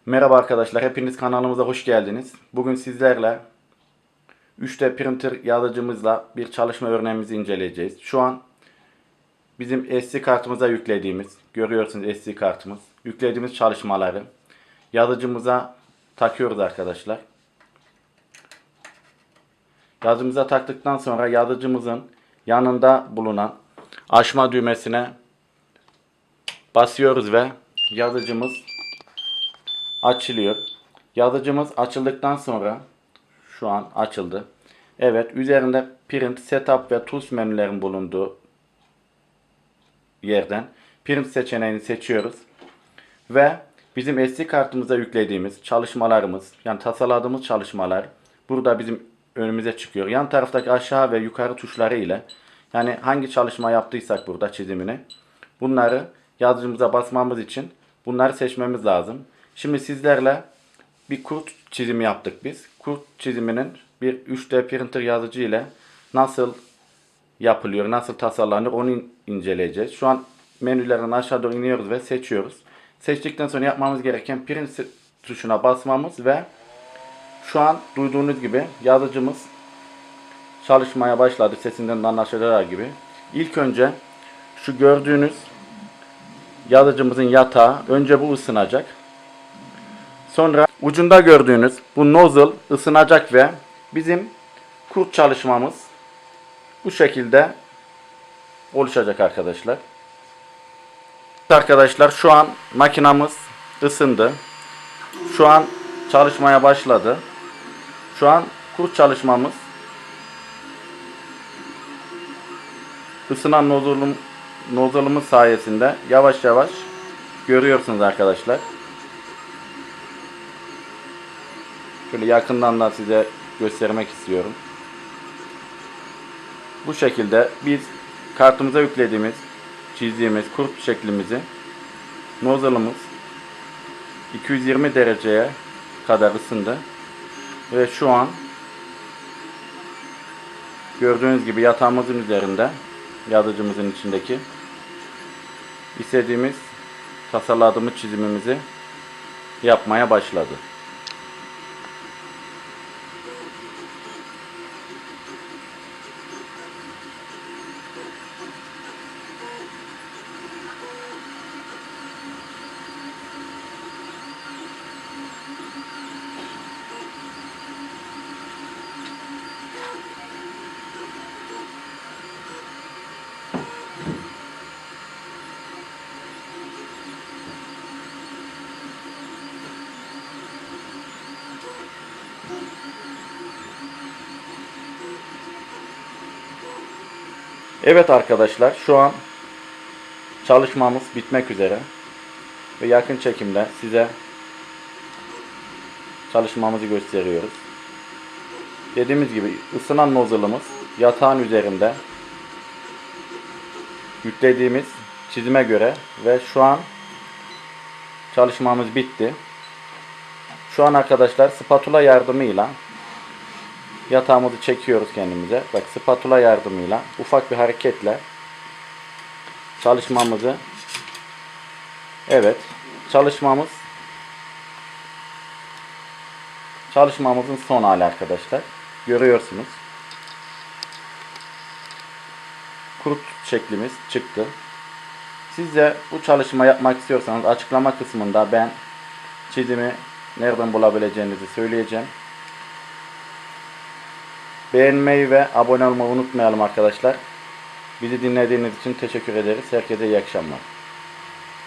Merhaba arkadaşlar, hepiniz kanalımıza hoş geldiniz. Bugün sizlerle 3D printer yazıcımızla bir çalışma örneğimizi inceleyeceğiz. Şu an bizim SD kartımıza yüklediğimiz, görüyorsunuz SD kartımız, yüklediğimiz çalışmaları yazıcımıza takıyoruz arkadaşlar. Yazıcımıza taktıktan sonra yazıcımızın yanında bulunan açma düğmesine basıyoruz ve yazıcımız açılıyor. Yazıcımız açıldıktan sonra şu an açıldı. Evet, üzerinde Print, Setup ve Tools menülerin bulunduğu yerden Print seçeneğini seçiyoruz. Ve bizim SD kartımıza yüklediğimiz çalışmalarımız, yani tasarladığımız çalışmalar burada bizim önümüze çıkıyor. Yan taraftaki aşağı ve yukarı tuşları ile, yani hangi çalışma yaptıysak burada çizimini, bunları yazıcımıza basmamız için bunları seçmemiz lazım. Şimdi sizlerle bir kurt çizimi yaptık biz. Kurt çiziminin bir 3D printer yazıcı ile nasıl yapılıyor, nasıl tasarlanır onu inceleyeceğiz. Şu an menülerden aşağı doğru iniyoruz ve seçiyoruz. Seçtikten sonra yapmamız gereken print tuşuna basmamız ve şu an duyduğunuz gibi yazıcımız çalışmaya başladı. Sesinden de anlaşılacağı gibi. İlk önce şu gördüğünüz yazıcımızın yatağı, önce bu ısınacak. Sonra ucunda gördüğünüz bu nozzle ısınacak ve bizim kurt çalışmamız bu şekilde oluşacak arkadaşlar. Arkadaşlar şu an makinamız ısındı. Şu an çalışmaya başladı. Şu an kurt çalışmamız ısınan nozzle'ımız sayesinde yavaş yavaş görüyorsunuz arkadaşlar. Şöyle yakından da size göstermek istiyorum. Bu şekilde biz kartımıza yüklediğimiz, çizdiğimiz kurt şeklimizi nozzle'ımız 220 dereceye kadar ısındı. Ve şu an gördüğünüz gibi yatağımızın üzerinde, yazıcımızın içindeki istediğimiz, tasarladığımız çizimimizi yapmaya başladı. Evet arkadaşlar, şu an çalışmamız bitmek üzere ve yakın çekimde size çalışmamızı gösteriyoruz. Dediğimiz gibi ısınan nozzle'ımız yatağın üzerinde yüklediğimiz çizime göre ve şu an çalışmamız bitti. Şu an arkadaşlar spatula yardımıyla yatağımızı çekiyoruz kendimize. Bak, spatula yardımıyla ufak bir hareketle çalışmamızı, evet, çalışmamızın son hali arkadaşlar. Görüyorsunuz. Kurt şeklimiz çıktı. Siz de bu çalışma yapmak istiyorsanız açıklama kısmında ben çizimi nereden bulabileceğinizi söyleyeceğim. Beğenmeyi ve abone olmayı unutmayalım arkadaşlar. Bizi dinlediğiniz için teşekkür ederiz. Herkese iyi akşamlar.